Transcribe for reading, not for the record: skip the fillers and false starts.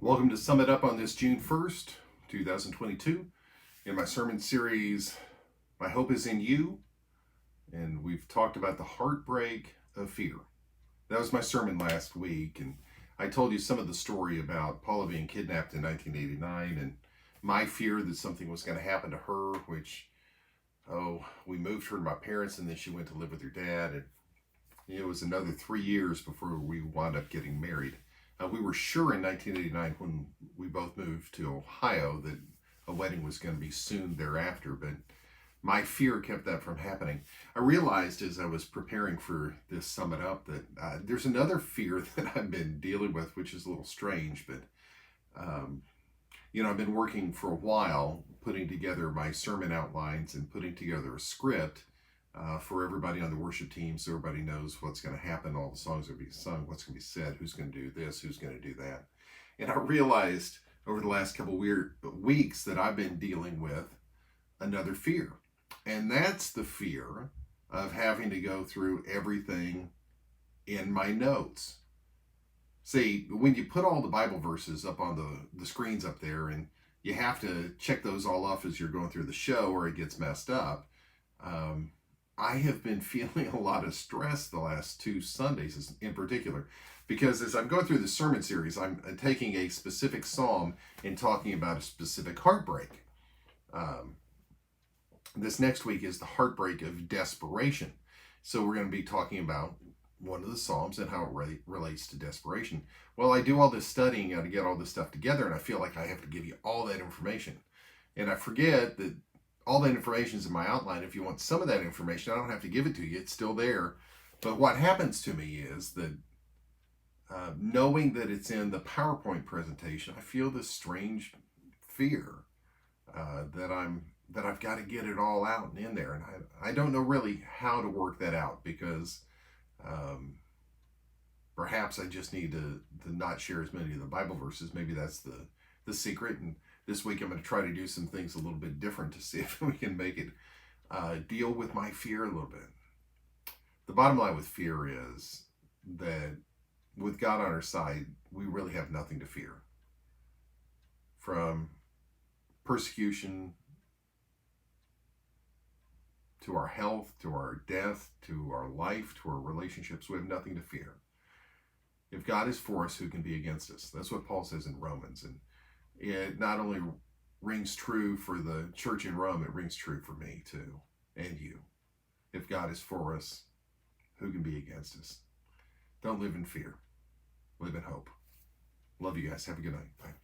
Welcome to Sum It Up on this June 1st, 2022. In my sermon series, My Hope is in You, and we've talked about the heartbreak of fear. That was my sermon last week, and I told you some of the story about Paula being kidnapped in 1989 and my fear that something was going to happen to her, which, we moved her to my parents and then she went to live with her dad, and it was another 3 years before we wound up getting married. We were sure in 1989 when we both moved to Ohio that a wedding was going to be soon thereafter, but my fear kept that from happening. I realized as I was preparing for this Sum It Up that there's another fear that I've been dealing with, which is a little strange, but I've been working for a while putting together my sermon outlines and putting together a script for everybody on the worship team, so everybody knows what's going to happen, all the songs that will be sung, what's going to be said, who's going to do this, who's going to do that. And I realized over the last couple weird weeks that I've been dealing with another fear, and that's the fear of having to go through everything in my notes. See, when you put all the Bible verses up on the screens up there, and you have to check those all off as you're going through the show or it gets messed up, I have been feeling a lot of stress the last 2 Sundays in particular, because as I'm going through the sermon series, I'm taking a specific psalm and talking about a specific heartbreak. This next week is the heartbreak of desperation. So we're going to be talking about one of the psalms and how it relates to desperation. Well, I do all this studying to get all this stuff together, and I feel like I have to give you all that information. And I forget that all that information is in my outline. If you want some of that information, I don't have to give it to you. It's still there. But what happens to me is that knowing that it's in the PowerPoint presentation, I feel this strange fear that I've got to get it all out and in there. And I don't know really how to work that out, because perhaps I just need to not share as many of the Bible verses. Maybe that's the secret. And this week I'm going to try to do some things a little bit different to see if we can make it deal with my fear a little bit. The bottom line with fear is that with God on our side, we really have nothing to fear. From persecution to our health, to our death, to our life, to our relationships, we have nothing to fear. If God is for us, who can be against us? That's what Paul says in Romans. And it not only rings true for the church in Rome, it rings true for me too, and you. If God is for us, who can be against us? Don't live in fear. Live in hope. Love you guys. Have a good night. Bye.